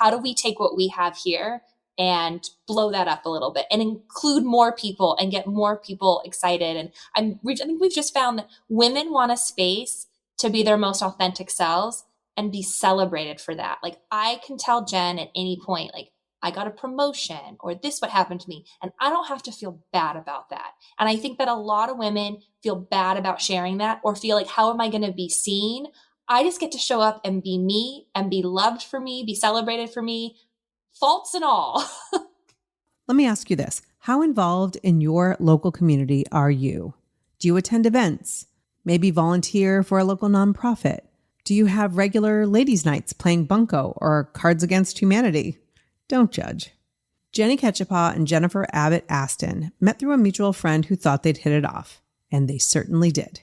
how do we take what we have here and blow that up a little bit and include more people and get more people excited. And I think we've just found that women want a space to be their most authentic selves and be celebrated for that. Like I can tell Jen at any point, like, I got a promotion or this what happened to me. And I don't have to feel bad about that. And I think that a lot of women feel bad about sharing that or feel like, how am I going to be seen? I just get to show up and be me and be loved for me, be celebrated for me, faults and all. Let me ask you this. How involved in your local community are you? Do you attend events? Maybe volunteer for a local nonprofit? Do you have regular ladies' nights playing Bunco or Cards Against Humanity? Don't judge. Jenny Ketchepaw and Jennifer Abbott-Aston met through a mutual friend who thought they'd hit it off, and they certainly did.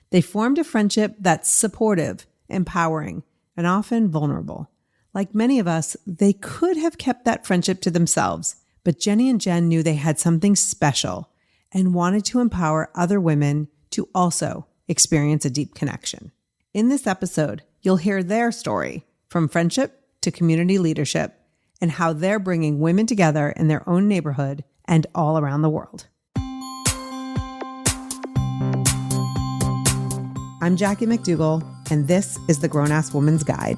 They formed a friendship that's supportive, empowering, and often vulnerable. Like many of us, they could have kept that friendship to themselves, but Jenny and Jen knew they had something special and wanted to empower other women to also experience a deep connection. In this episode, you'll hear their story from friendship to community leadership and how they're bringing women together in their own neighborhood and all around the world. I'm Jackie McDougall, and this is the Grown-Ass Woman's Guide.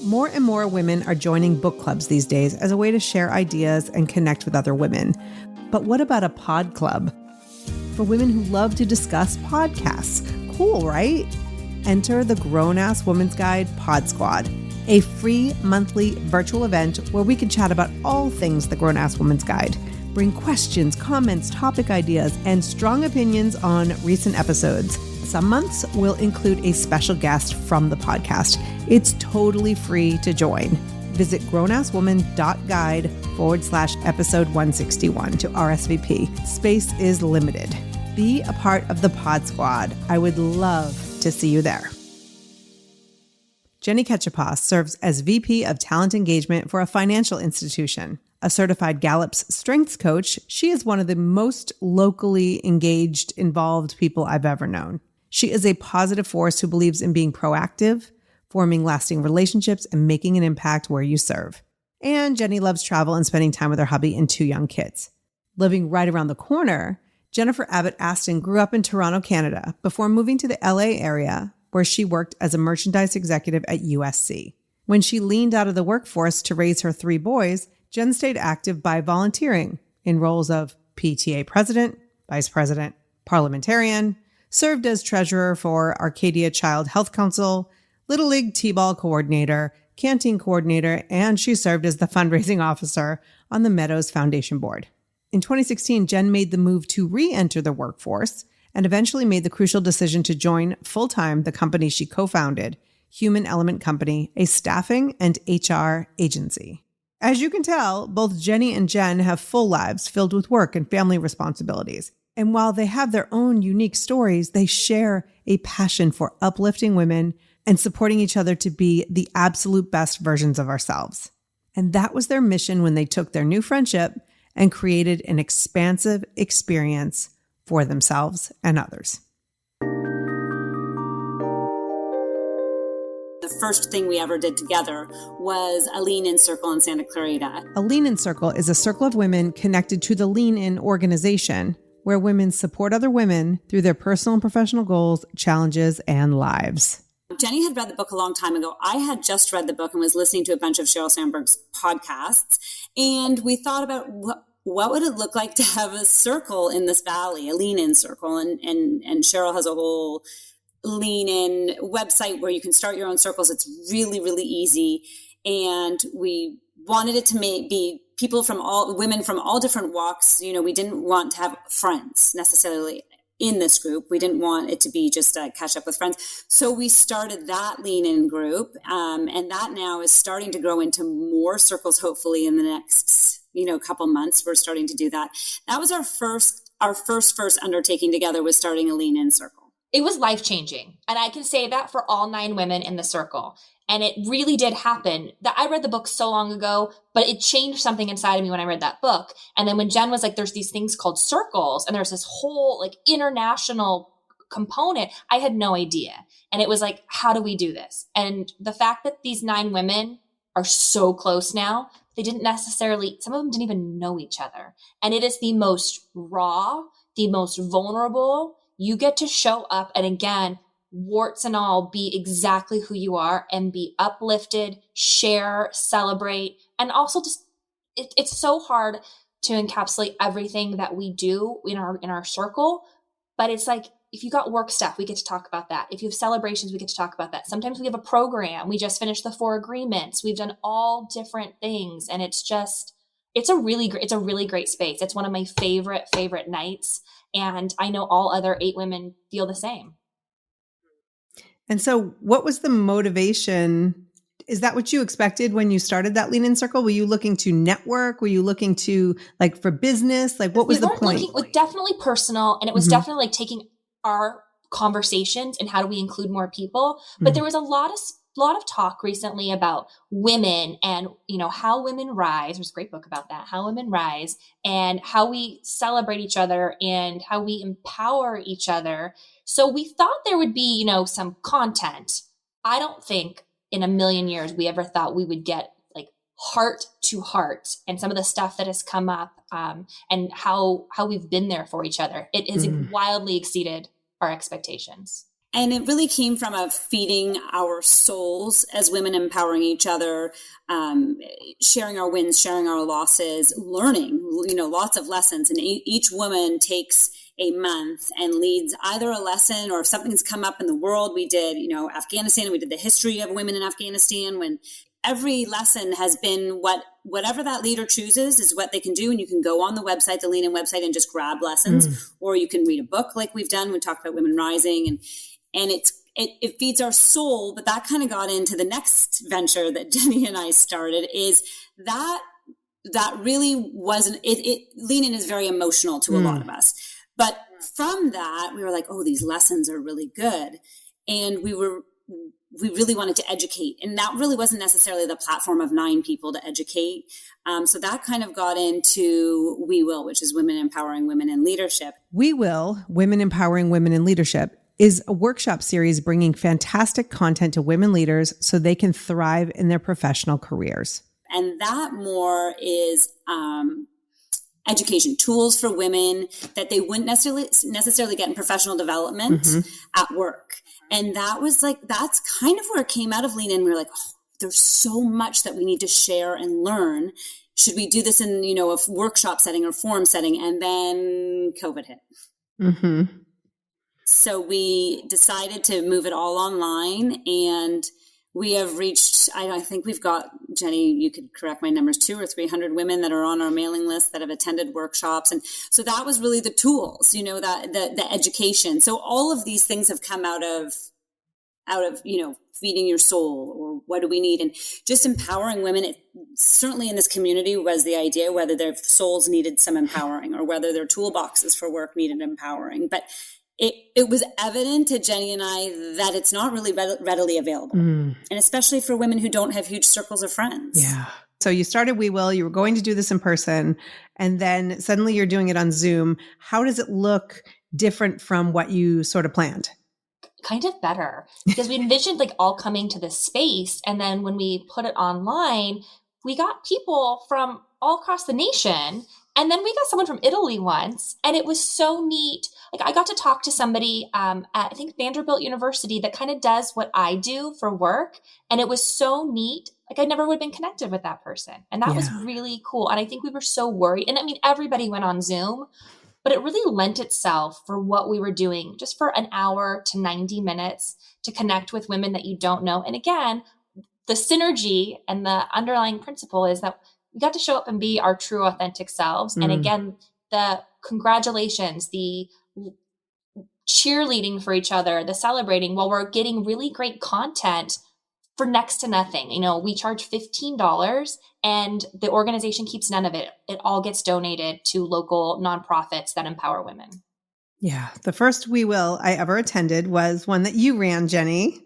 More and more women are joining book clubs these days as a way to share ideas and connect with other women. But what about a pod club? For women who love to discuss podcasts. Cool, right? Enter the Grown-Ass Woman's Guide Pod Squad, a free monthly virtual event where we can chat about all things the Grown-Ass Woman's Guide. Bring questions, comments, topic ideas, and strong opinions on recent episodes. Some months will include a special guest from the podcast. It's totally free to join. Visit grownasswoman.guide/episode 161 to RSVP. Space is limited. Be a part of the Pod Squad. I would love to see you there. Jenny Ketchepaw serves as VP of Talent Engagement for a financial institution. A certified Gallup's Strengths Coach, she is one of the most locally engaged, involved people I've ever known. She is a positive force who believes in being proactive, forming lasting relationships, and making an impact where you serve. And Jenny loves travel and spending time with her hubby and 2 young kids. Living right around the corner, Jennifer Abbott-Aston grew up in Toronto, Canada, before moving to the LA area, where she worked as a merchandise executive at USC. When she leaned out of the workforce to raise her 3 boys, Jen stayed active by volunteering in roles of PTA president, vice president, parliamentarian, served as treasurer for Arcadia Child Health Council, Little League T-ball coordinator, canteen coordinator, and she served as the fundraising officer on the Meadows Foundation Board. In 2016, Jen made the move to re-enter the workforce and eventually made the crucial decision to join full-time the company she co-founded, Human Element Company, a staffing and HR agency. As you can tell, both Jenny and Jen have full lives filled with work and family responsibilities. And while they have their own unique stories, they share a passion for uplifting women and supporting each other to be the absolute best versions of ourselves. And that was their mission when they took their new friendship and created an expansive experience for themselves and others. The first thing we ever did together was a lean-in circle in Santa Clarita. A lean-in circle is a circle of women connected to the lean-in organization, where women support other women through their personal and professional goals, challenges, and lives. Jenny had read the book a long time ago. I had just read the book and was listening to a bunch of Sheryl Sandberg's podcasts. And we thought about what would it look like to have a circle in this valley, a lean-in circle. And Sheryl has a whole lean-in website where you can start your own circles. It's really, really easy. And we wanted it to be women from all different walks. You know, we didn't want to have friends necessarily in this group. We didn't want it to be just a catch up with friends. So we started that lean-in group. And that now is starting to grow into more circles, hopefully in the next, couple months. We're starting to do that. That was our first undertaking together, was starting a lean-in circle. It was life-changing. And I can say that for all 9 women in the circle. And it really did happen. I read the book so long ago, but it changed something inside of me when I read that book. And then when Jen was like, there's these things called circles, and there's this whole like international component, I had no idea. And it was like, how do we do this? And the fact that these 9 women are so close now, they didn't necessarily, some of them didn't even know each other. And it is the most raw, the most vulnerable. You get to show up and again, warts and all, be exactly who you are and be uplifted, share, celebrate, and also just, it's so hard to encapsulate everything that we do in our circle. But it's like, if you got work stuff, we get to talk about that. If you have celebrations, we get to talk about that. Sometimes we have a program. We just finished the 4 agreements. We've done all different things. And it's just, it's a really great space. It's one of my favorite nights. And I know all other 8 women feel the same. And so what was the motivation? Is that what you expected when you started that Lean In Circle? Were you looking to network? Were you looking to like for business? Like what was the point? It was definitely personal. And it was definitely like taking our conversations and how do we include more people. But there was a lot of talk recently about women and, how women rise. There's a great book about that, How Women Rise, and how we celebrate each other and how we empower each other. So we thought there would be, some content. I don't think in a million years we ever thought we would get like heart to heart and some of the stuff that has come up and how we've been there for each other. It has wildly exceeded our expectations. And it really came from a feeding our souls as women, empowering each other, sharing our wins, sharing our losses, learning, lots of lessons. And each woman takes a month and leads either a lesson or if something's come up in the world. We did, Afghanistan, we did the history of women in Afghanistan. When every lesson has been whatever that leader chooses is what they can do. And you can go on the website, the Lean In website, and just grab lessons, or you can read a book like we've done. We talked about women rising and it feeds our soul. But that kind of got into the next venture that Jenny and I started is that really wasn't, Lean In is very emotional to a lot of us. But from that, we were like, oh, these lessons are really good. And we really wanted to educate. And that really wasn't necessarily the platform of 9 people to educate. So that kind of got into We Will, which is Women Empowering Women in Leadership. We Will, Women Empowering Women in Leadership, is a workshop series bringing fantastic content to women leaders so they can thrive in their professional careers. And that more is education, tools for women that they wouldn't necessarily get in professional development at work. And that's kind of where it came out of Lean In. We were like, oh, there's so much that we need to share and learn. Should we do this in, a workshop setting or forum setting? And then COVID hit. So we decided to move it all online, and we have reached, I think we've got, Jenny, you could correct my numbers, 200 or 300 women that are on our mailing list that have attended workshops. And so that was really the tools, that the education. So all of these things have come out of, feeding your soul, or what do we need? And just empowering women, certainly in this community was the idea, whether their souls needed some empowering or whether their toolboxes for work needed empowering. But it was evident to Jenny and I that it's not really readily available. And especially for women who don't have huge circles of friends. Yeah. So you started We Will, you were going to do this in person, and then suddenly you're doing it on Zoom. How does it look different from what you sort of planned? Kind of better, because we envisioned like all coming to this space. And then when we put it online, we got people from all across the nation. And then we got someone from Italy once, and it was so neat. Like I got to talk to somebody at, I think, Vanderbilt University that kind of does what I do for work. And it was so neat. Like I never would have been connected with that person. And that was really cool. And I think we were so worried. And I mean, everybody went on Zoom, but it really lent itself for what we were doing just for an hour to 90 minutes to connect with women that you don't know. And again, the synergy and the underlying principle is that we got to show up and be our true, authentic selves. And again, the congratulations, the cheerleading for each other, the celebrating while we're getting really great content for next to nothing. We charge $15 and the organization keeps none of it. It all gets donated to local nonprofits that empower women. Yeah. The first We Will I ever attended was one that you ran, Jenny.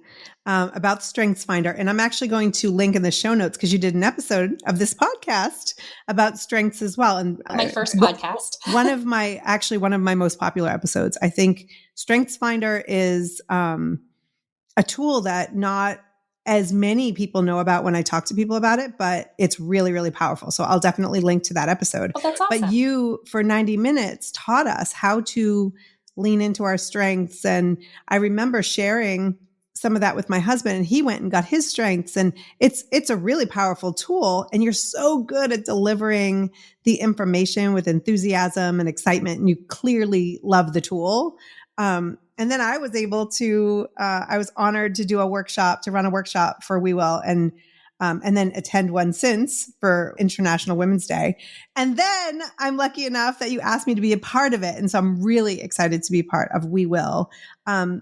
about StrengthsFinder. And I'm actually going to link in the show notes because you did an episode of this podcast about strengths as well. And my first podcast. one of my most popular episodes. I think StrengthsFinder is a tool that not as many people know about when I talk to people about it, but it's really, really powerful. So I'll definitely link to that episode. Oh, that's awesome. But you, for 90 minutes, taught us how to lean into our strengths. And I remember sharing some of that with my husband, and he went and got his strengths. And it's a really powerful tool. And you're so good at delivering the information with enthusiasm and excitement. And you clearly love the tool. And then I was able to, I was honored to run a workshop for We Will, and then attend one since for International Women's Day. And then I'm lucky enough that you asked me to be a part of it. And so I'm really excited to be part of We Will.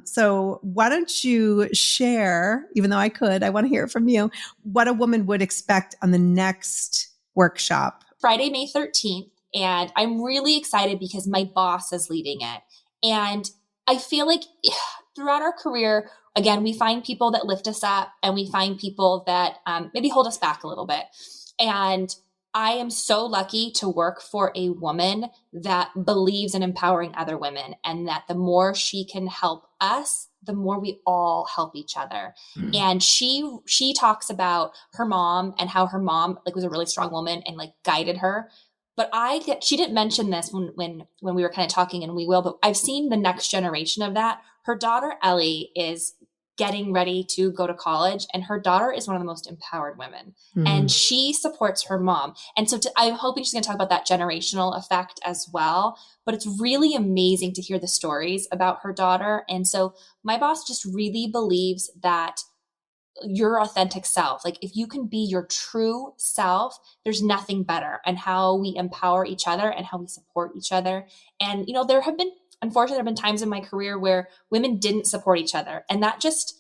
So why don't you share, even though I want to hear it from you, what a woman would expect on the next workshop? Friday, May 13th. And I'm really excited because my boss is leading it. And I feel like throughout our career, again, we find people that lift us up and we find people that maybe hold us back a little bit. And I am so lucky to work for a woman that believes in empowering other women, and that the more she can help us, the more we all help each other. Mm. And she talks about her mom and how her mom was a really strong woman and guided her. But she didn't mention this when we were kind of talking, and we will, but I've seen the next generation of that. Her daughter, Ellie, is getting ready to go to college, and her daughter is one of the most empowered women, and she supports her mom. And so I'm hoping she's going to talk about that generational effect as well, but it's really amazing to hear the stories about her daughter. And so my boss just really believes that your authentic self, if you can be your true self, there's nothing better, and how we empower each other and how we support each other. And, unfortunately, there have been times in my career where women didn't support each other, and that just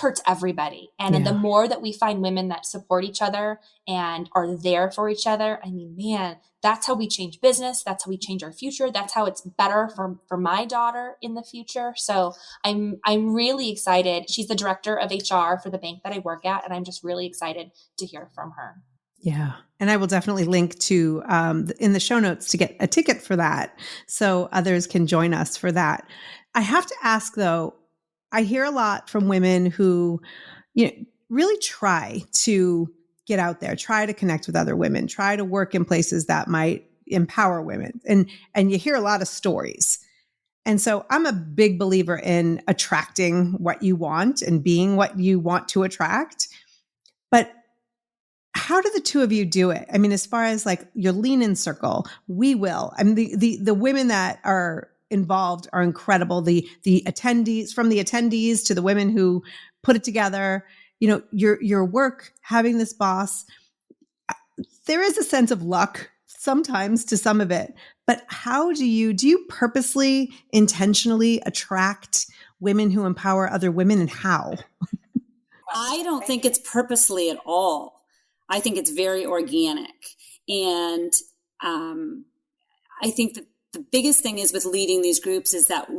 hurts everybody. And the more that we find women that support each other and are there for each other, I mean, man, that's how we change business. That's how we change our future. That's how it's better for my daughter in the future. So I'm really excited. She's the director of HR for the bank that I work at, and I'm just really excited to hear from her. Yeah. And I will definitely link to in the show notes to get a ticket for that, so others can join us for that. I have to ask, though, I hear a lot from women who, really try to get out there, try to connect with other women, try to work in places that might empower women. And you hear a lot of stories. And so I'm a big believer in attracting what you want and being what you want to attract. But how do the two of you do it? I mean, as far as your lean in circle, We Will. I mean, the women that are involved are incredible. The attendees, from the attendees to the women who put it together, your work, having this boss, there is a sense of luck sometimes to some of it, but how do you purposely, intentionally attract women who empower other women, and how? I don't think it's purposely at all. I think it's very organic. And I think that the biggest thing is with leading these groups is that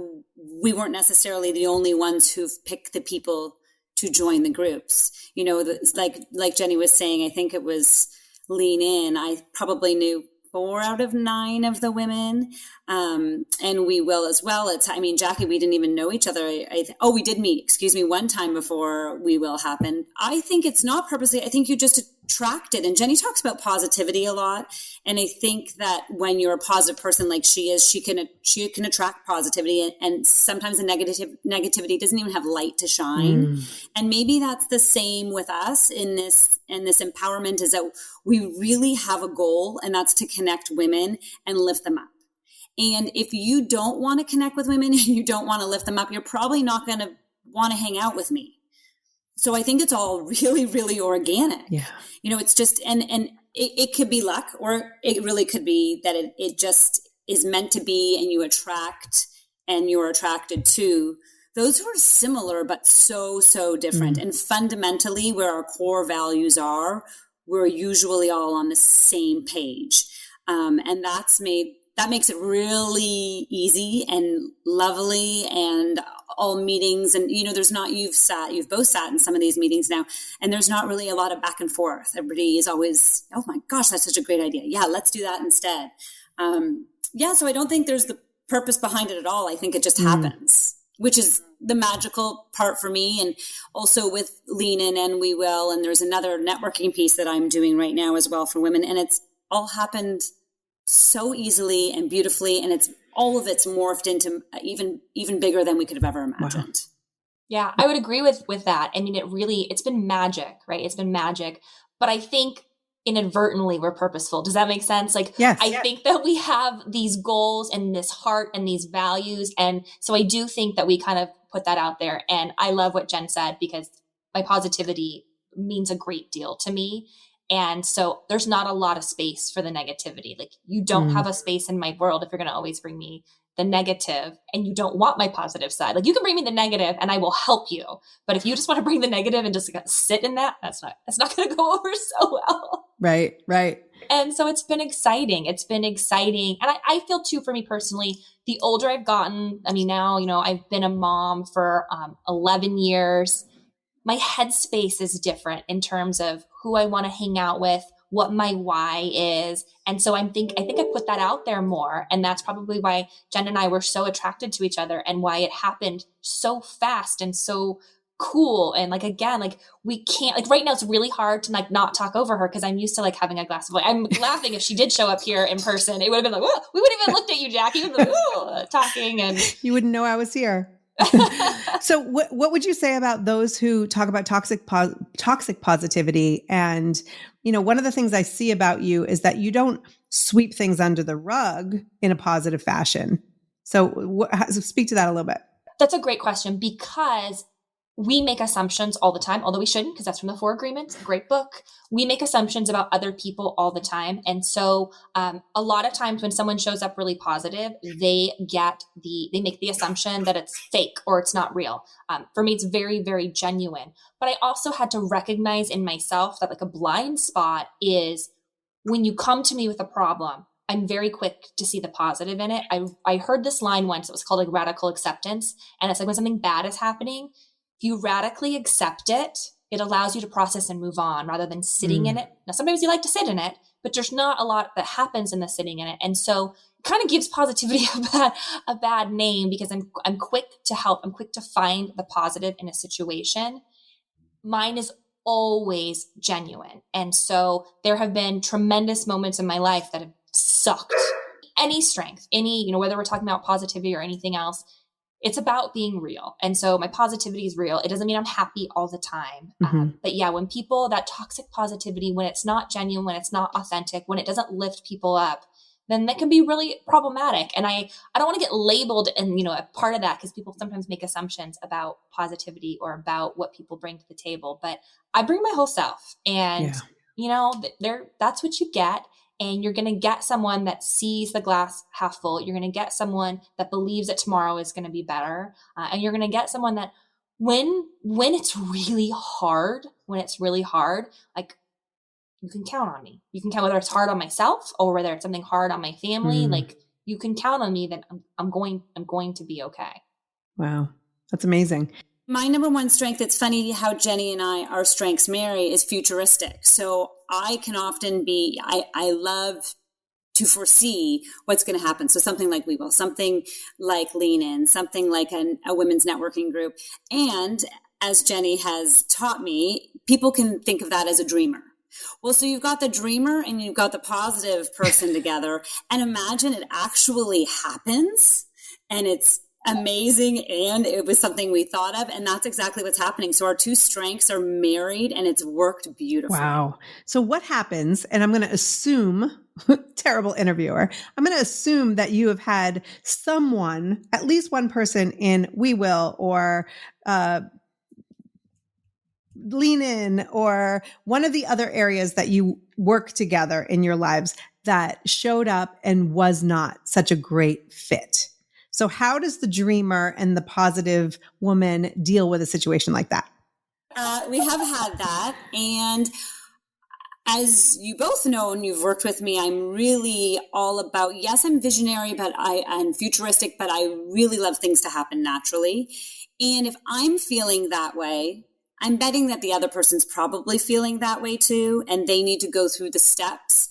we weren't necessarily the only ones who've picked the people to join the groups. Like Jenny was saying, I think it was Lean In. I probably knew 4 out of 9 of the women. And We Will as well. Jackie, we didn't even know each other. We did meet, one time before We Will happened. I think it's not purposely. I think you just attract it. And Jenny talks about positivity a lot. And I think that when you're a positive person like she is, she can attract positivity. And sometimes the negativity doesn't even have light to shine. And maybe that's the same with us in this empowerment, is that we really have a goal, and that's to connect women and lift them up. And if you don't want to connect with women and you don't want to lift them up, you're probably not going to want to hang out with me. So I think it's all really, really organic. Yeah. It's just, and it could be luck, or it really could be that it just is meant to be, and you attract and you're attracted to those who are similar, but so, so different. And fundamentally, where our core values are, we're usually all on the same page. And that's made that makes it really easy and lovely, and all meetings. And, there's not, you've both sat in some of these meetings now, and there's not really a lot of back and forth. Everybody is always, oh my gosh, that's such a great idea. Yeah, let's do that instead. So I don't think there's the purpose behind it at all. I think it just happens, which is the magical part for me. And also with Lean In and We Will. And there's another networking piece that I'm doing right now as well for women. And it's all happened so easily and beautifully. And all of it's morphed into even bigger than we could have ever imagined. Wow. Yeah, I would agree with that. I mean, it's been magic, right? It's been magic. But I think inadvertently we're purposeful. Does that make sense? Yes. I think that we have these goals and this heart and these values. And so I do think that we kind of put that out there. And I love what Jen said, because my positivity means a great deal to me. And so there's not a lot of space for the negativity. You don't have a space in my world if you're going to always bring me the negative, and you don't want my positive side. You can bring me the negative and I will help you. But if you just want to bring the negative and just sit in that, that's not going to go over so well. Right. And so it's been exciting. And I feel too, for me personally, the older I've gotten, I mean, now, I've been a mom for 11 years. My headspace is different in terms of who I want to hang out with, what my why is. And so I think I put that out there more. And that's probably why Jen and I were so attracted to each other, and why it happened so fast and so cool. And we can't, right now it's really hard to not talk over her, because I'm used to having a glass of wine. I'm laughing if she did show up here in person. It would have been we would have even looked at you, Jackie, talking, and you wouldn't know I was here. So what would you say about those who talk about toxic positivity? And, one of the things I see about you is that you don't sweep things under the rug in a positive fashion. So speak to that a little bit. That's a great question, because we make assumptions all the time, although we shouldn't, because that's from the 4 Agreements, great book. We make assumptions about other people all the time. And so a lot of times when someone shows up really positive, they make the assumption that it's fake or it's not real. For me, it's very, very genuine. But I also had to recognize in myself that a blind spot is when you come to me with a problem, I'm very quick to see the positive in it. I heard this line once. It was called radical acceptance. And it's when something bad is happening, if you radically accept it, it allows you to process and move on rather than sitting in it. Now, sometimes you like to sit in it, but there's not a lot that happens in the sitting in it. And so it kind of gives positivity a bad name, because I'm quick to help. I'm quick to find the positive in a situation. Mine is always genuine. And so there have been tremendous moments in my life that have sucked. Any strength, whether we're talking about positivity or anything else, it's about being real. And so my positivity is real. It doesn't mean I'm happy all the time. But yeah, when that toxic positivity, when it's not genuine, when it's not authentic, when it doesn't lift people up, then that can be really problematic. And I don't want to get labeled a part of that, because people sometimes make assumptions about positivity or about what people bring to the table. But I bring my whole self, and that's what you get. And you're going to get someone that sees the glass half full. You're going to get someone that believes that tomorrow is going to be better. And you're going to get someone that when it's really hard, you can count on me. You can count, whether it's hard on myself or whether it's something hard on my family. You can count on me that I'm going to be okay. Wow. That's amazing. My number one strength, it's funny how Jenny and our strengths marry, is futuristic. So I can often I love to foresee what's going to happen. So something like We Will, something like Lean In, something like a women's networking group. And as Jenny has taught me, people can think of that as a dreamer. Well, so you've got the dreamer and you've got the positive person together, and imagine it actually happens, and it's amazing, and it was something we thought of, and that's exactly what's happening. So our 2 strengths are married, and it's worked beautifully. Wow. So what happens, and I'm going to assume, terrible interviewer, I'm going to assume that you have had someone, at least one person in We Will or Lean In or one of the other areas that you work together in your lives that showed up and was not such a great fit. So how does the dreamer and the positive woman deal with a situation like that? We have had that. And as you both know, and you've worked with me, I'm really all about, yes, I'm visionary, but I'm futuristic, but I really love things to happen naturally. And if I'm feeling that way, I'm betting that the other person's probably feeling that way too, and they need to go through the steps.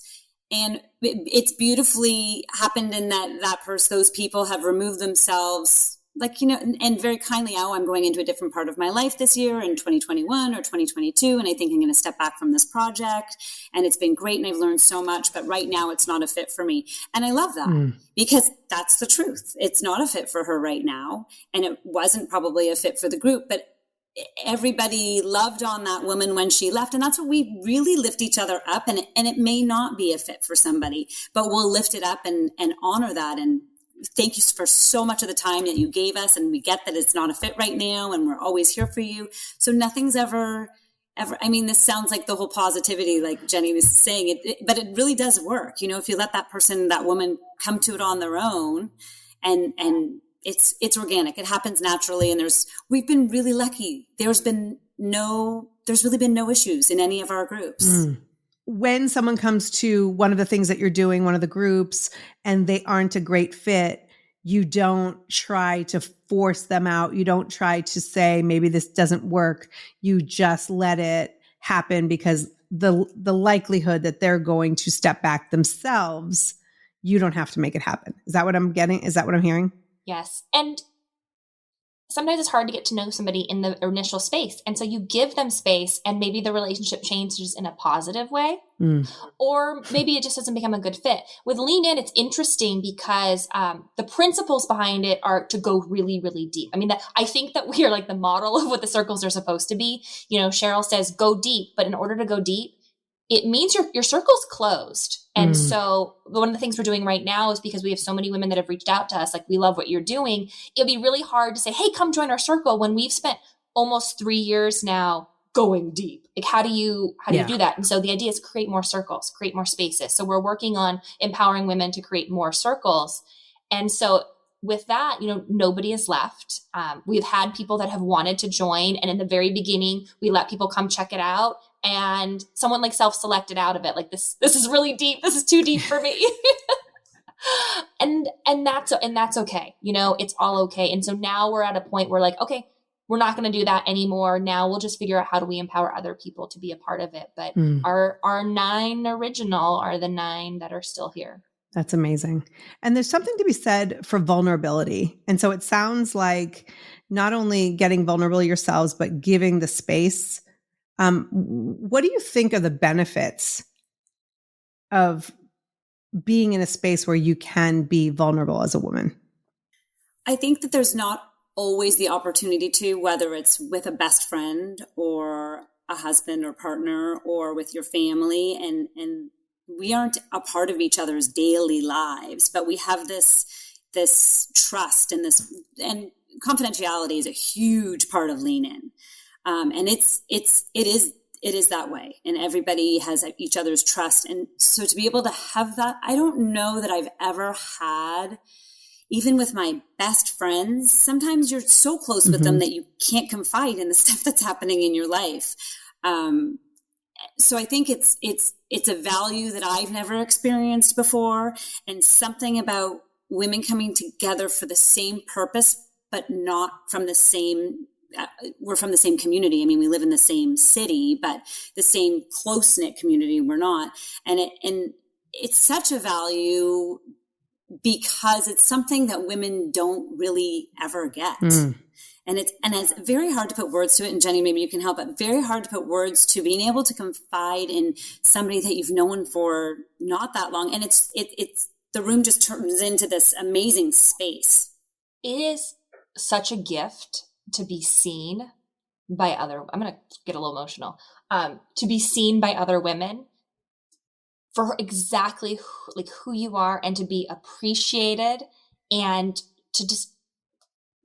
And it's beautifully happened in that those people have removed themselves, like, and very kindly, oh, I'm going into a different part of my life this year in 2021 or 2022, and I think I'm going to step back from this project. And it's been great, and I've learned so much, but right now it's not a fit for me. And I love that because that's the truth. It's not a fit for her right now, and it wasn't probably a fit for the group, but everybody loved on that woman when she left. And that's what we really lift each other up. And it may not be a fit for somebody, but we'll lift it up and honor that. And thank you for so much of the time that you gave us. And we get that it's not a fit right now, and we're always here for you. So nothing's ever, I mean, this sounds like the whole positivity, like Jenny was saying, but it really does work. If you let that person, that woman come to it on their own, and it's organic. It happens naturally. And we've been really lucky. There's really been no issues in any of our groups. When someone comes to one of the things that you're doing, one of the groups, and they aren't a great fit, you don't try to force them out. You don't try to say, maybe this doesn't work. You just let it happen, because the likelihood that they're going to step back themselves, you don't have to make it happen. Is that what I'm getting? Is that what I'm hearing? Yes. And sometimes it's hard to get to know somebody in the initial space. And so you give them space, and maybe the relationship changes in a positive way, or maybe it just doesn't become a good fit. With Lean In, it's interesting because the principles behind it are to go really, really deep. I mean, I think that we are like the model of what the circles are supposed to be. Cheryl says, go deep, but in order to go deep, it means your circle's closed. And so one of the things we're doing right now is, because we have so many women that have reached out to us, like, we love what you're doing. It'll be really hard to say, hey, come join our circle, when we've spent almost 3 years now going deep. Like, how do you do that? And so the idea is create more circles, create more spaces. So we're working on empowering women to create more circles. And so with that, nobody is left. We've had people that have wanted to join. And in the very beginning, we let people come check it out. And someone like self-selected out of it. Like, this is really deep. This is too deep for me. and that's okay. It's all okay. And so now we're at a point where, like, okay, we're not going to do that anymore. Now we'll just figure out how do we empower other people to be a part of it. But our 9 original are the 9 that are still here. That's amazing. And there's something to be said for vulnerability. And so it sounds like not only getting vulnerable yourselves, but giving the space. What do you think are the benefits of being in a space where you can be vulnerable as a woman? I think that there's not always the opportunity to, whether it's with a best friend or a husband or partner or with your family, and we aren't a part of each other's daily lives, but we have this trust and confidentiality is a huge part of Lean In. And it is that way, and everybody has each other's trust. And so to be able to have that, I don't know that I've ever had, even with my best friends, sometimes you're so close with them that you can't confide in the stuff that's happening in your life. So I think it's a value that I've never experienced before, and something about women coming together for the same purpose, but not from the same. We're from the same community. I mean, we live in the same city, but the same close-knit community we're not. And it's such a value because it's something that women don't really ever get. And it's very hard to put words to it. And Jenny, maybe you can help, but very hard to put words to being able to confide in somebody that you've known for not that long. And it's the room just turns into this amazing space. It is such a gift to be seen by I'm going to get a little emotional, to be seen by other women for exactly who you are, and to be appreciated, and to just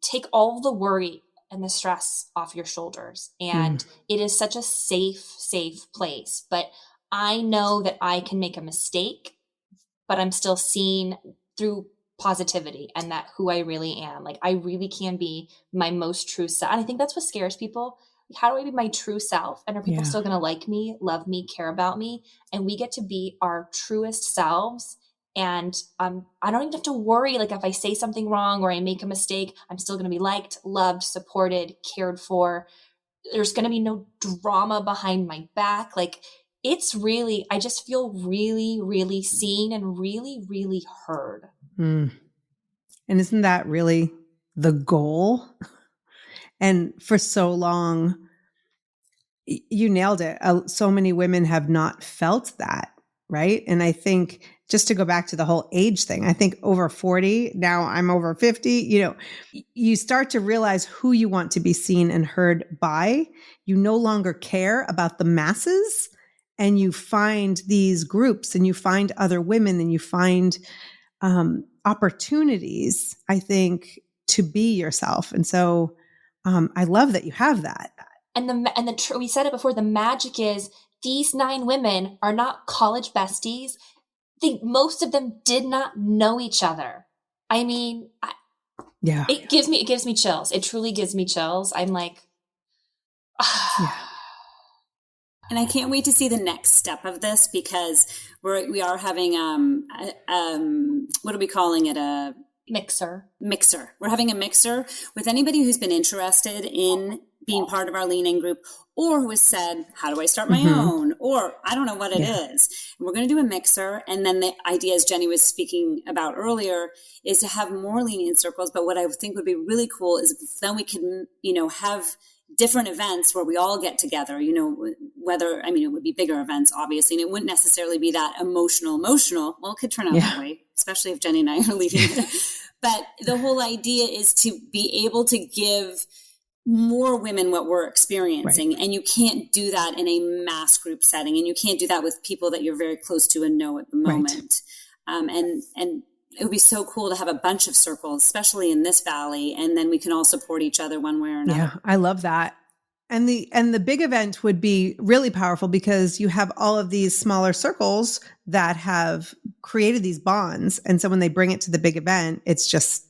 take all the worry and the stress off your shoulders. And it is such a safe place. But I know that I can make a mistake, but I'm still seen through positivity, and that who I really am. Like, I really can be my most true self. And I think that's what scares people. how do I be my true self? And are people Yeah. still going to like me, love me, care about me? And we get to be our truest selves. And I don't even have to worry, like if I say something wrong or I make a mistake, I'm still going to be liked, loved, supported, cared for. There's going to be no drama behind my back. Like it's really, I just feel really, really seen and really, really heard. Mm. And isn't that really the goal? And for so long, you nailed it. So many women have not felt that, right? And I think just to go back to the whole age thing, I think over 40, now I'm over 50, you start to realize who you want to be seen and heard by. You no longer care about the masses, and you find these groups and you find other women and you find opportunities, I think, to be yourself. And so I love that you have that. And we said it before, the magic is these 9 women are not college besties. Most of them did not know each other. I mean, yeah, it gives me chills. It truly gives me chills. I'm like, yeah. And I can't wait to see the next step of this, because we are having what are we calling it? A mixer. We're having a mixer with anybody who's been interested in being part of our Lean In group, or who has said, how do I start my own? Or I don't know what it is. And we're going to do a mixer. And then the idea, as Jenny was speaking about earlier, is to have more Lean In circles. But what I think would be really cool is then we can, have different events where we all get together, whether, it would be bigger events, obviously, and it wouldn't necessarily be that emotional. Well, it could turn out that way, especially if Jenny and I are leading it. But the whole idea is to be able to give more women what we're experiencing. Right. And you can't do that in a mass group setting. And you can't do that with people that you're very close to and know at the moment. Right. And it would be so cool to have a bunch of circles, especially in this valley. And then we can all support each other one way or another. Yeah, I love that. And the big event would be really powerful because you have all of these smaller circles that have created these bonds. And so when they bring it to the big event, it's just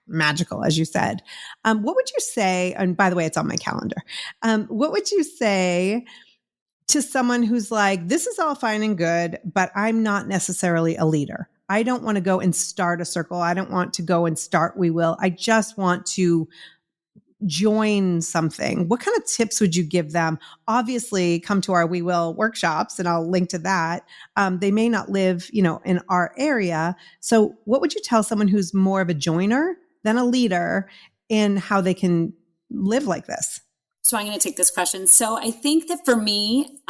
magical, as you said. What would you say, and by the way, it's on my calendar. What would you say to someone who's like, this is all fine and good, but I'm not necessarily a leader. I don't want to go and start a circle. I don't want to go and start We Will. I just want to join something. What kind of tips would you give them? Obviously, come to our We Will workshops, and I'll link to that. They may not live, in our area. So what would you tell someone who's more of a joiner than a leader in how they can live like this? So I'm going to take this question. So I think that for me,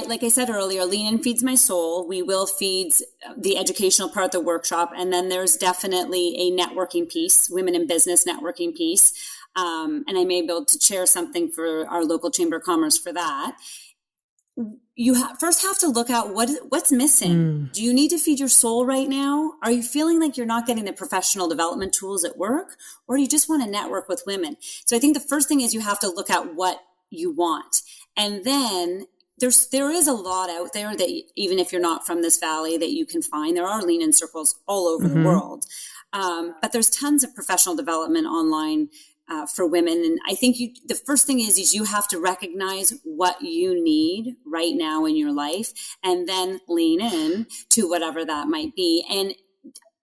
like I said earlier, Lean In feeds my soul. We Will feeds the educational part of the workshop. And then there's definitely a networking piece, women in business networking piece. And I may be able to share something for our local Chamber of Commerce for that. You first have to look at what's missing. Do you need to feed your soul right now? Are you feeling like you're not getting the professional development tools at work? Or do you just want to network with women? So I think the first thing is you have to look at what you want. And then there is a lot out there that even if you're not from this valley that you can find. There are Lean In circles all over the world. But there's tons of professional development online for women. And I think the first thing is you have to recognize what you need right now in your life and then lean in to whatever that might be. And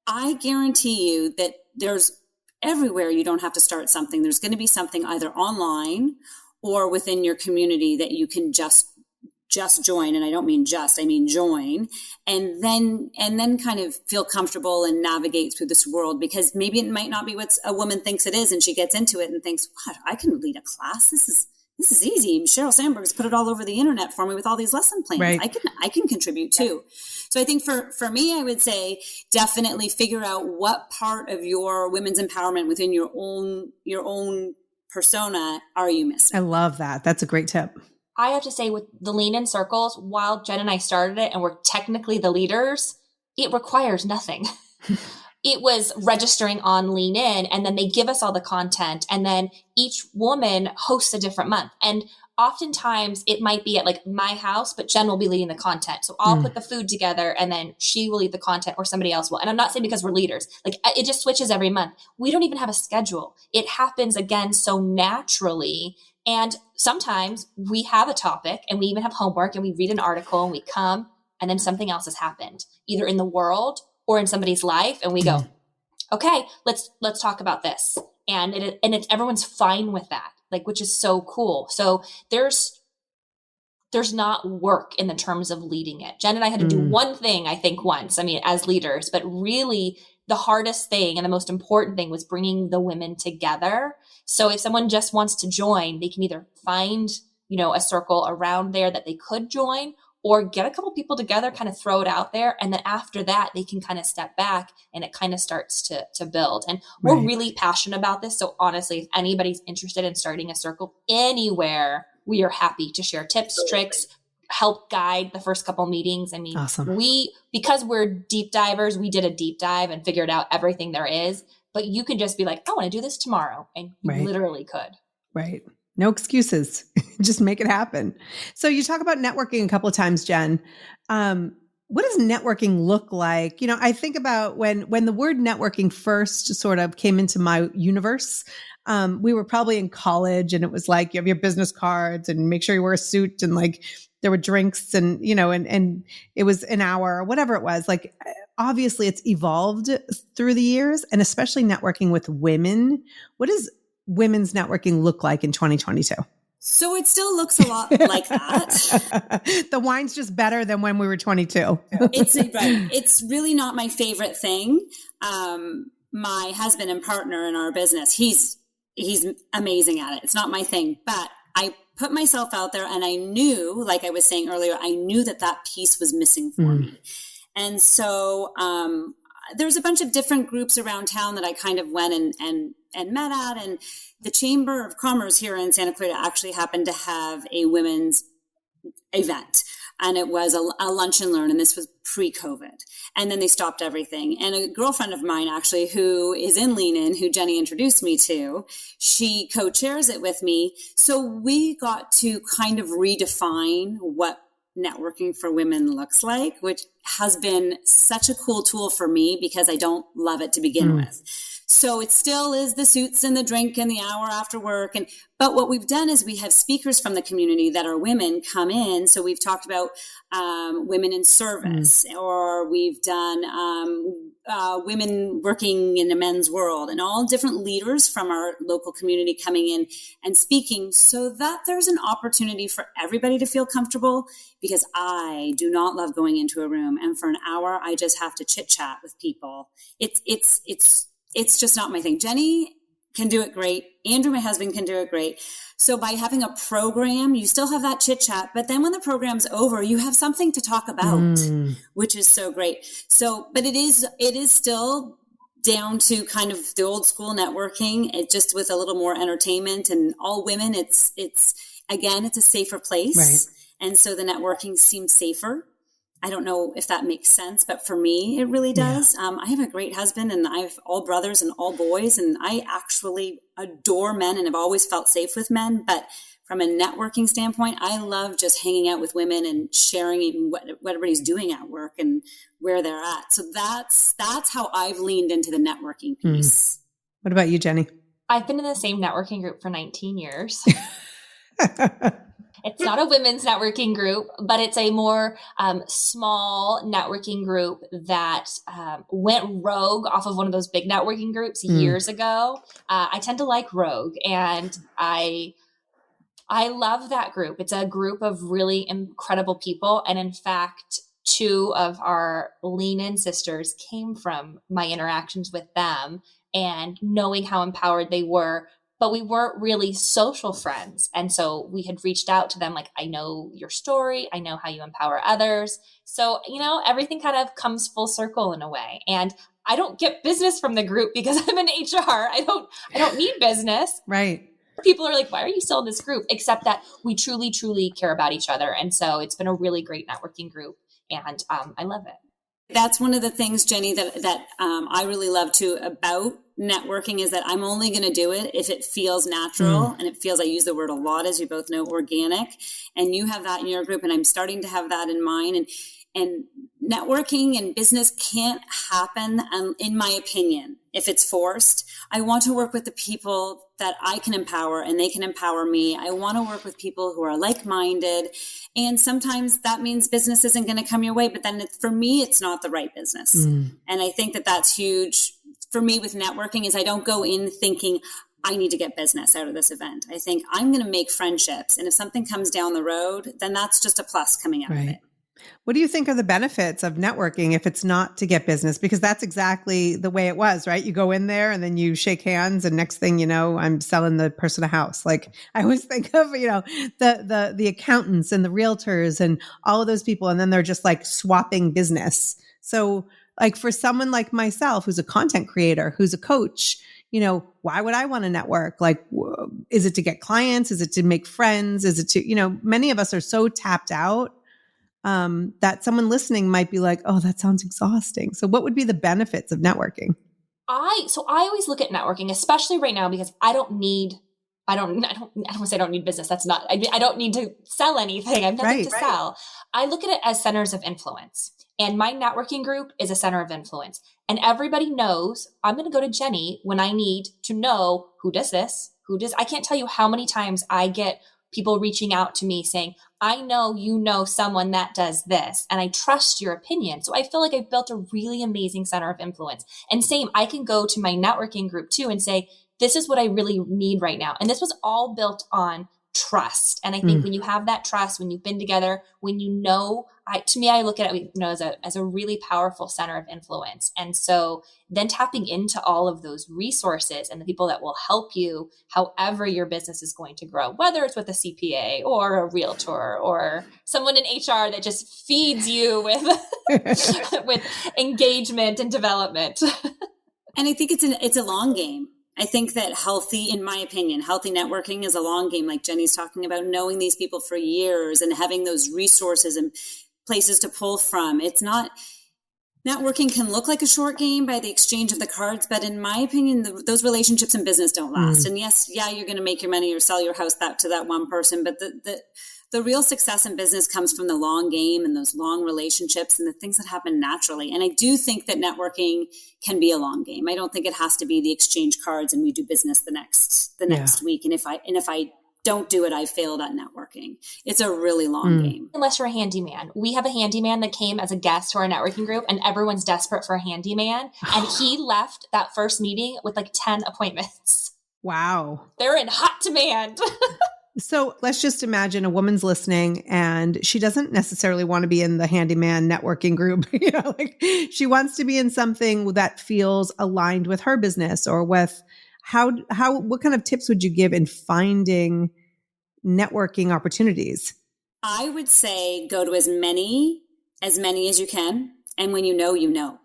I guarantee you that there's everywhere you don't have to start something. There's going to be something either online or within your community that you can just join. And I don't mean just, I mean join, and then kind of feel comfortable and navigate through this world, because maybe it might not be what a woman thinks it is. And she gets into it and thinks, what, I can lead a class. This is easy. Sheryl Sandberg's put it all over the internet for me with all these lesson plans. Right. I can contribute too. So I think for me, I would say definitely figure out what part of your women's empowerment within your own persona are you missing. I love that. That's a great tip. I have to say, with the Lean In circles, while Jen and I started it and we're technically the leaders, it requires nothing. it was registering on Lean In, and then they give us all the content, and then each woman hosts a different month. And oftentimes it might be at like my house, but Jen will be leading the content. So I'll put the food together and then she will lead the content or somebody else will. And I'm not saying because we're leaders, like it just switches every month. We don't even have a schedule. It happens again so naturally. And sometimes we have a topic and we even have homework and we read an article and we come and then something else has happened either in the world or in somebody's life. And we go, okay, let's talk about this. And everyone's fine with that. Like, which is so cool. So there's not work in the terms of leading it. Jen and I had to do one thing, I think once, as leaders, but really the hardest thing and the most important thing was bringing the women together. So if someone just wants to join, they can either find, a circle around there that they could join, or get a couple people together, kind of throw it out there. And then after that, they can kind of step back and it kind of starts to build. And we're really passionate about this. So honestly, if anybody's interested in starting a circle anywhere, we are happy to share tips, tricks, help guide the first couple meetings. Awesome. Because we're deep divers, we did a deep dive and figured out everything there is. But you can just be like, I want to do this tomorrow. And you literally could. Right. No excuses. Just make it happen. So you talk about networking a couple of times, Jen. What does networking look like? I think about when the word networking first sort of came into my universe, we were probably in college and it was like, you have your business cards and make sure you wear a suit and like there were drinks and, and it was an hour or whatever it was. Like, obviously it's evolved through the years, and especially networking with women. What does women's networking look like in 2022? So it still looks a lot like that. The wine's just better than when we were 22. It's really not my favorite thing. My husband and partner in our business, he's amazing at it. It's not my thing, but I put myself out there and I knew, like I was saying earlier, I knew that piece was missing for me. And so, there's a bunch of different groups around town that I kind of went and met at, and the Chamber of Commerce here in Santa Clarita actually happened to have a women's event, and it was a lunch and learn, and this was pre-COVID, and then they stopped everything. And a girlfriend of mine actually, who is in Lean In, who Jenny introduced me to, she co-chairs it with me. So we got to kind of redefine what networking for women looks like, which has been such a cool tool for me because I don't love it to begin with. So it still is the suits and the drink and the hour after work. But what we've done is we have speakers from the community that are women come in. So we've talked about women in service, or we've done women working in the men's world, and all different leaders from our local community coming in and speaking, so that there's an opportunity for everybody to feel comfortable, because I do not love going into a room and for an hour I just have to chit chat with people. It's just not my thing. Jenny can do it great. Andrew, my husband, can do it great. So by having a program, you still have that chit chat, but then when the program's over, you have something to talk about, which is so great. So, but it is still down to kind of the old school networking, it just with a little more entertainment and all women. It's a safer place. Right. And so the networking seems safer. I don't know if that makes sense, but for me, it really does. Yeah. I have a great husband and I have all brothers and all boys, and I actually adore men and have always felt safe with men. But from a networking standpoint, I love just hanging out with women and sharing what everybody's doing at work and where they're at. So that's how I've leaned into the networking piece. What about you, Jenny? I've been in the same networking group for 19 years. It's not a women's networking group, but it's a more small networking group that went rogue off of one of those big networking groups years ago. I tend to like rogue, and I love that group. It's a group of really incredible people. And in fact, 2 of our Lean In sisters came from my interactions with them and knowing how empowered they were. But we weren't really social friends. And so we had reached out to them like, I know your story. I know how you empower others. So, everything kind of comes full circle in a way. And I don't get business from the group because I'm in HR. I don't need business. Right. People are like, why are you still in this group? Except that we truly, truly care about each other. And so it's been a really great networking group. And I love it. That's one of the things, Jenny, that I really love too about networking is that I'm only going to do it if it feels natural and it feels, I use the word a lot, as you both know, organic, and you have that in your group and I'm starting to have that in mine. And networking and business can't happen, in my opinion, if it's forced. I want to work with the people that I can empower and they can empower me. I want to work with people who are like-minded. And sometimes that means business isn't going to come your way, but then for me, it's not the right business. And I think that that's huge for me with networking is I don't go in thinking I need to get business out of this event. I think I'm going to make friendships. And if something comes down the road, then that's just a plus coming out of it. What do you think are the benefits of networking if it's not to get business? Because that's exactly the way it was, right? You go in there and then you shake hands and next thing you know, I'm selling the person a house. Like I always think of, the accountants and the realtors and all of those people. And then they're just like swapping business. So like for someone like myself, who's a content creator, who's a coach, why would I want to network? Like, is it to get clients? Is it to make friends? Is it to, many of us are so tapped out that someone listening might be like, oh, that sounds exhausting. So what would be the benefits of networking? I always look at networking, especially right now, because I don't want to say I don't need business. That's not, I don't need to sell anything. I have nothing to sell. I look at it as centers of influence. And my networking group is a center of influence. And everybody knows I'm going to go to Jenny when I need to know who does this, I can't tell you how many times I get people reaching out to me saying, I know you know someone that does this and I trust your opinion. So I feel like I've built a really amazing center of influence. And same, I can go to my networking group too and say, this is what I really need right now. And this was all built on trust. And I think when you have that trust, when you've been together, when I look at it, as a really powerful center of influence. And so then tapping into all of those resources and the people that will help you, however your business is going to grow, whether it's with a CPA or a realtor or someone in HR that just feeds you with engagement and development. And I think it's a long game. I think that in my opinion, healthy networking is a long game, like Jenny's talking about, knowing these people for years and having those resources and places to pull from. Networking can look like a short game by the exchange of the cards, but in my opinion, those relationships in business don't last. And yes, you're going to make your money or sell your house to that one person, but the real success in business comes from the long game and those long relationships and the things that happen naturally. And I do think that networking can be a long game. I don't think it has to be the exchange cards and we do business the next week. And if I don't do it, I failed at networking. It's a really long game. Unless you're a handyman. We have a handyman that came as a guest to our networking group and everyone's desperate for a handyman. And he left that first meeting with like 10 appointments. Wow. They're in hot demand. So let's just imagine a woman's listening and she doesn't necessarily want to be in the handyman networking group. She wants to be in something that feels aligned with her business or with what kind of tips would you give in finding networking opportunities? I would say go to as many as you can. And when you know, you know.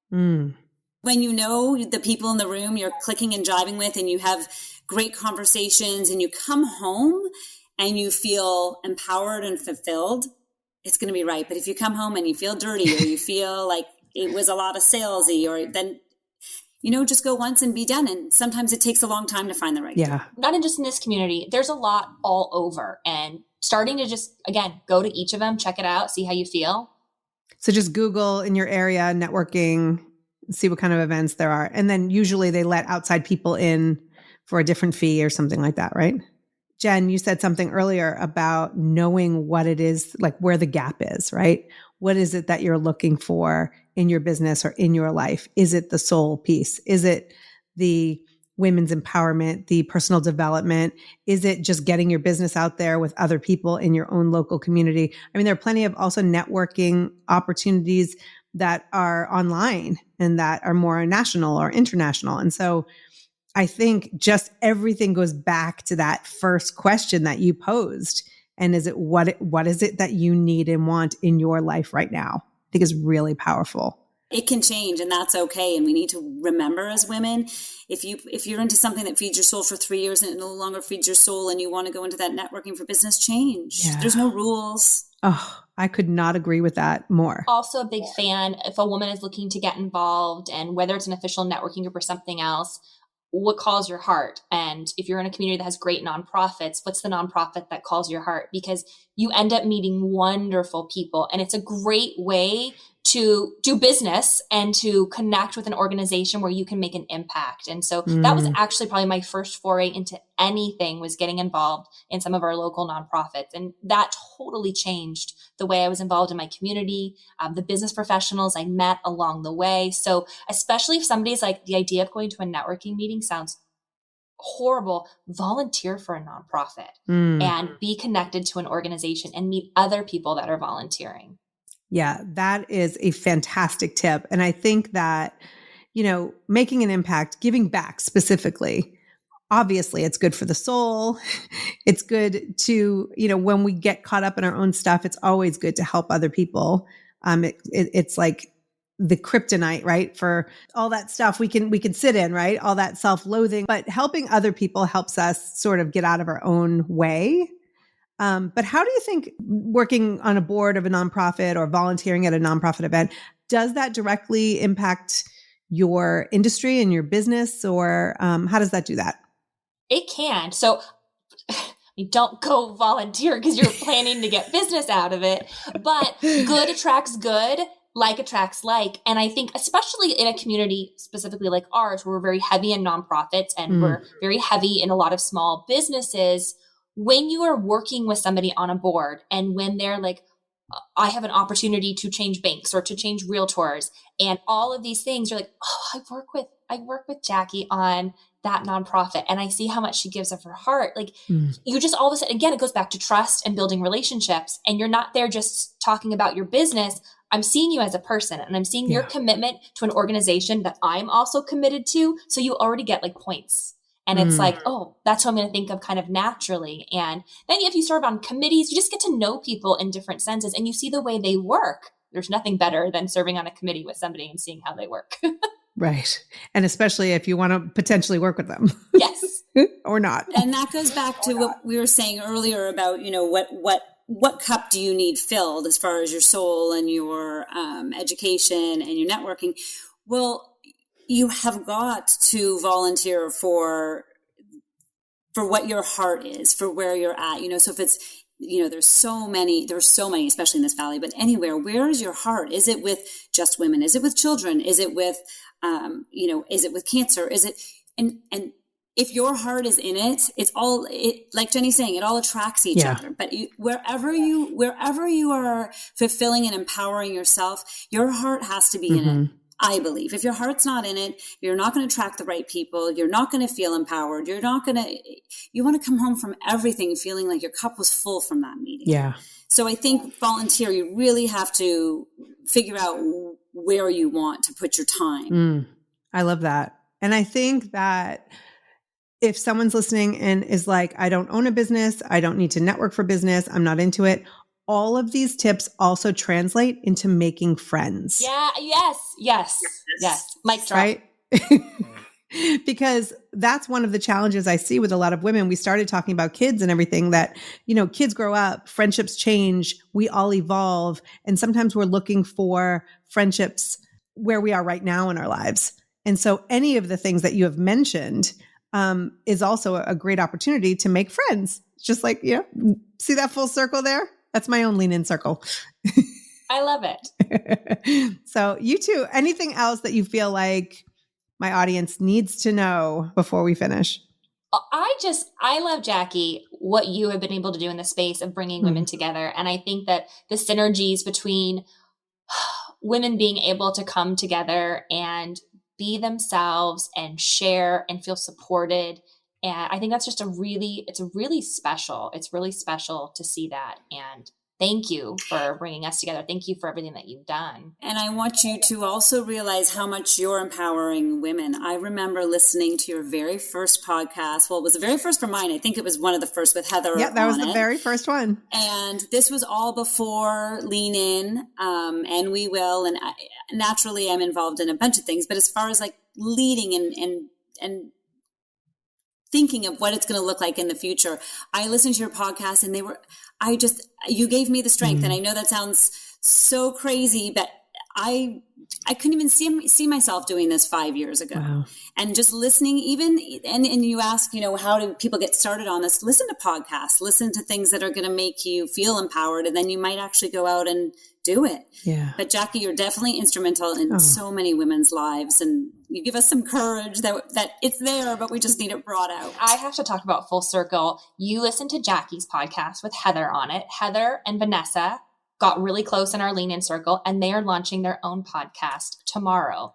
When you know the people in the room you're clicking and jiving with and you have great conversations and you come home and you feel empowered and fulfilled, it's going to be right. But if you come home and you feel dirty or you feel like it was a lot of salesy, or then, just go once and be done. And sometimes it takes a long time to find the right thing. Not just in this community. There's a lot all over, and starting to just, again, go to each of them, check it out, see how you feel. So just Google in your area, networking, see what kind of events there are. And then usually they let outside people in for a different fee or something like that, right? Jen, you said something earlier about knowing what it is, like where the gap is, right? What is it that you're looking for in your business or in your life? Is it the soul piece? Is it the women's empowerment, the personal development? Is it just getting your business out there with other people in your own local community? I mean, there are plenty of also networking opportunities that are online and that are more national or international. And so I think just everything goes back to that first question that you posed. And is it what is it that you need and want in your life right now? I think is really powerful. It can change, and that's okay. And we need to remember as women, if you're into something that feeds your soul for 3 years and it no longer feeds your soul and you want to go into that networking for business, change. There's no rules. Oh, I could not agree with that more. Also a big fan, if a woman is looking to get involved, and whether it's an official networking group or something else, what calls your heart? And if you're in a community that has great nonprofits, what's the nonprofit that calls your heart? Because you end up meeting wonderful people, and it's a great way to do business and to connect with an organization where you can make an impact. And so that was actually probably my first foray into anything, was getting involved in some of our local nonprofits. And that totally changed the way I was involved in my community, the business professionals I met along the way. So especially if somebody's like, the idea of going to a networking meeting sounds horrible, volunteer for a nonprofit and be connected to an organization and meet other people that are volunteering. Yeah, that is a fantastic tip. And I think that, making an impact, giving back specifically, obviously it's good for the soul. It's good to, when we get caught up in our own stuff, it's always good to help other people. It's like the kryptonite, right? For all that stuff we can sit in, right? All that self-loathing, but helping other people helps us sort of get out of our own way. But how do you think working on a board of a nonprofit or volunteering at a nonprofit event, does that directly impact your industry and your business, or how does that do that? It can. So don't go volunteer because you're planning to get business out of it, but good attracts good. Like attracts like. And I think especially in a community specifically like ours, where we're very heavy in nonprofits and we're very heavy in a lot of small businesses, when you are working with somebody on a board and when they're like, I have an opportunity to change banks or to change realtors and all of these things, you're like, oh, I work with Jackie on that nonprofit and I see how much she gives of her heart. Like you just all of a sudden, again, it goes back to trust and building relationships, and you're not there just talking about your business. I'm seeing you as a person, and I'm seeing your commitment to an organization that I'm also committed to. So you already get like points. And it's like, oh, that's what I'm going to think of kind of naturally. And then if you serve on committees, you just get to know people in different senses and you see the way they work. There's nothing better than serving on a committee with somebody and seeing how they work. Right. And especially if you want to potentially work with them. Yes. Or not. And that goes back to what we were saying earlier about, what cup do you need filled as far as your soul and your education and your networking? Well, you have got to volunteer for what your heart is, for where you're at. So if it's, there's so many, especially in this valley, but anywhere, where is your heart? Is it with just women? Is it with children? Is it with, is it with cancer? Is it, and if your heart is in it, like Jenny's saying, it all attracts each other. But wherever you are fulfilling and empowering yourself, your heart has to be in it. I believe if your heart's not in it, you're not going to attract the right people. You're not going to feel empowered. You want to come home from everything feeling like your cup was full from that meeting. Yeah. So I think volunteer, you really have to figure out where you want to put your time. I love that. And I think that if someone's listening and is like, I don't own a business, I don't need to network for business, I'm not into it, all of these tips also translate into making friends. Yeah. Yes. Mic drop. Right? Because that's one of the challenges I see with a lot of women. We started talking about kids and everything that, kids grow up, friendships change, we all evolve. And sometimes we're looking for friendships where we are right now in our lives. And so any of the things that you have mentioned is also a great opportunity to make friends. Just like, see that full circle there? That's my own lean in circle. I love it. So you two, anything else that you feel like my audience needs to know before we finish? I love, Jackie, what you have been able to do in the space of bringing women together. And I think that the synergies between women being able to come together and be themselves and share and feel supported. And I think that's just it's really special to see that. And thank you for bringing us together. Thank you for everything that you've done. And I want you to also realize how much you're empowering women. I remember listening to your very first podcast. Well, it was the very first for mine. I think it was one of the first with Heather. Yeah, that was the very first one. And this was all before Lean In, and We Will. And naturally, I'm involved in a bunch of things. But as far as like leading and thinking of what it's going to look like in the future. I listened to your podcast and you gave me the strength. And I know that sounds so crazy, but I couldn't even see myself doing this 5 years ago. Wow. And just listening and you ask, how do people get started on this? Listen to podcasts, listen to things that are going to make you feel empowered. And then you might actually go out and do it. Yeah. But Jackie, you're definitely instrumental in so many women's lives. And you give us some courage that it's there, but we just need it brought out. I have to talk about full circle. You listened to Jackie's podcast with Heather on it. Heather and Vanessa got really close in our Lean In Circle, and they are launching their own podcast tomorrow.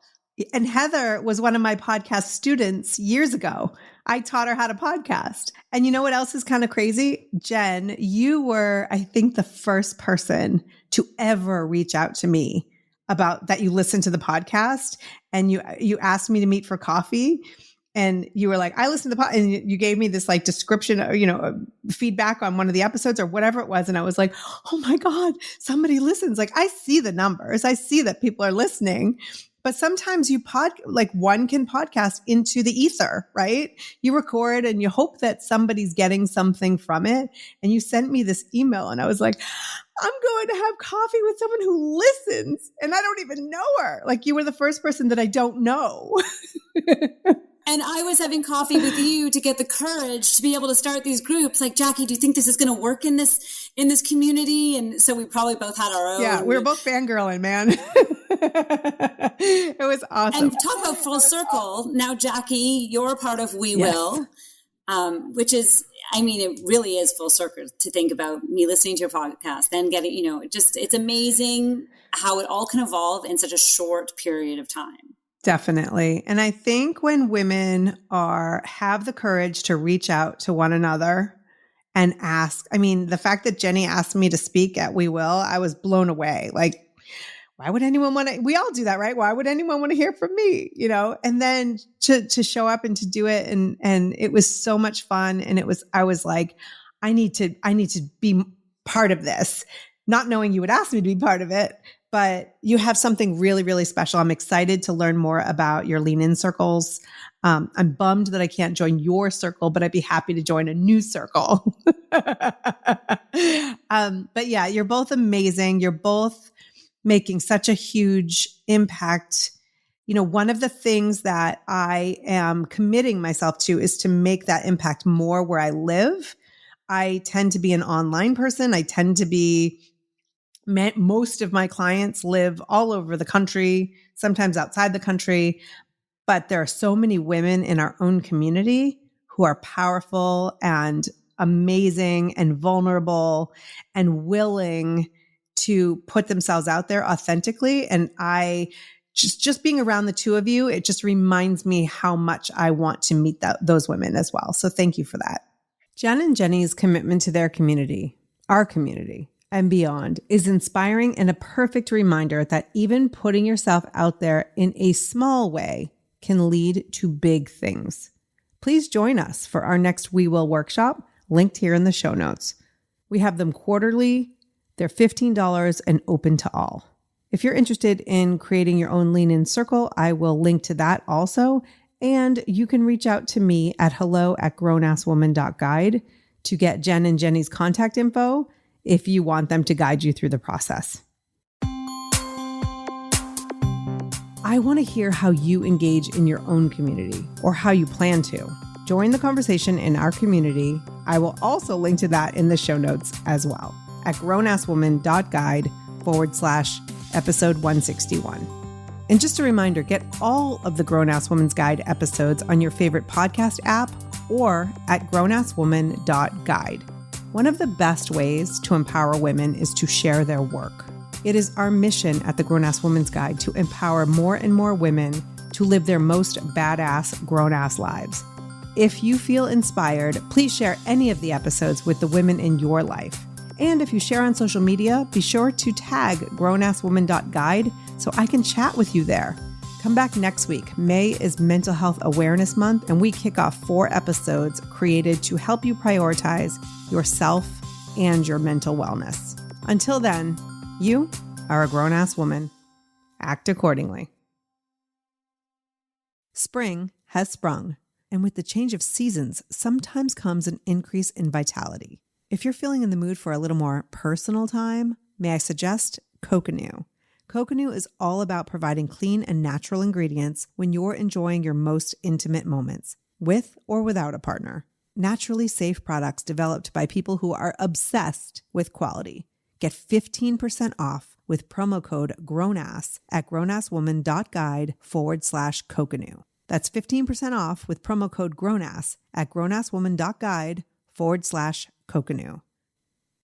And Heather was one of my podcast students years ago. I taught her how to podcast. And you know what else is kind of crazy? Jen, you were, I think, the first person to ever reach out to me about that you listened to the podcast, and you asked me to meet for coffee. And you were like, I listened to the podcast, and you gave me this like description, feedback on one of the episodes or whatever it was. And I was like, oh my God, somebody listens. Like, I see the numbers. I see that people are listening, but sometimes one can podcast into the ether, right? You record and you hope that somebody's getting something from it. And you sent me this email and I was like, I'm going to have coffee with someone who listens and I don't even know her. Like, you were the first person that I don't know. And I was having coffee with you to get the courage to be able to start these groups. Like, Jackie, do you think this is going to work in this community? And so we probably both had our own. Yeah, we were both fangirling, man. It was awesome. And talk about full circle. Now, Jackie, you're a part of We Will, which is, it really is full circle to think about me listening to your podcast, then getting, it's amazing how it all can evolve in such a short period of time. Definitely. And I think when women have the courage to reach out to one another and ask, the fact that Jenny asked me to speak at We Will, I was blown away. Like, why would anyone we all do that, right? Why would anyone want to hear from me? And then to show up and to do it. And it was so much fun. And I was like, I need to be part of this, not knowing you would ask me to be part of it. But you have something really, really special. I'm excited to learn more about your Lean In circles. I'm bummed that I can't join your circle, but I'd be happy to join a new circle. But yeah, you're both amazing. You're both making such a huge impact. One of the things that I am committing myself to is to make that impact more where I live. I tend to be an online person. Most of my clients live all over the country, sometimes outside the country, but there are so many women in our own community who are powerful and amazing and vulnerable and willing to put themselves out there authentically. And I just being around the two of you, it just reminds me how much I want to meet those women as well. So thank you for that. Jen and Jenny's commitment to their community, our community, and beyond is inspiring and a perfect reminder that even putting yourself out there in a small way can lead to big things. Please join us for our next We Will workshop, linked here in the show notes. We have them quarterly. They're $15 and open to all. If you're interested in creating your own Lean In circle, I will link to that also. And you can reach out to me at hello@grownasswoman.guide to get Jen and Jenny's contact info if you want them to guide you through the process. I want to hear how you engage in your own community or how you plan to. Join the conversation in our community. I will also link to that in the show notes as well at grownasswoman.guide/episode 161. And just a reminder, get all of the Grown Ass Woman's Guide episodes on your favorite podcast app or at grownasswoman.guide. One of the best ways to empower women is to share their work. It is our mission at the Grown Ass Woman's Guide to empower more and more women to live their most badass grown-ass lives. If you feel inspired, please share any of the episodes with the women in your life. And if you share on social media, be sure to tag grownasswoman.guide so I can chat with you there. Come back next week. May is Mental Health Awareness Month, and we kick off 4 episodes created to help you prioritize yourself and your mental wellness. Until then, you are a grown-ass woman. Act accordingly. Spring has sprung. And with the change of seasons, sometimes comes an increase in vitality. If you're feeling in the mood for a little more personal time, may I suggest Coconut. Coconut is all about providing clean and natural ingredients when you're enjoying your most intimate moments, with or without a partner. Naturally safe products developed by people who are obsessed with quality. Get 15% off with promo code GROWNASS at grownasswoman.guide/coconut. That's 15% off with promo code GROWNASS at grownasswoman.guide/coconut.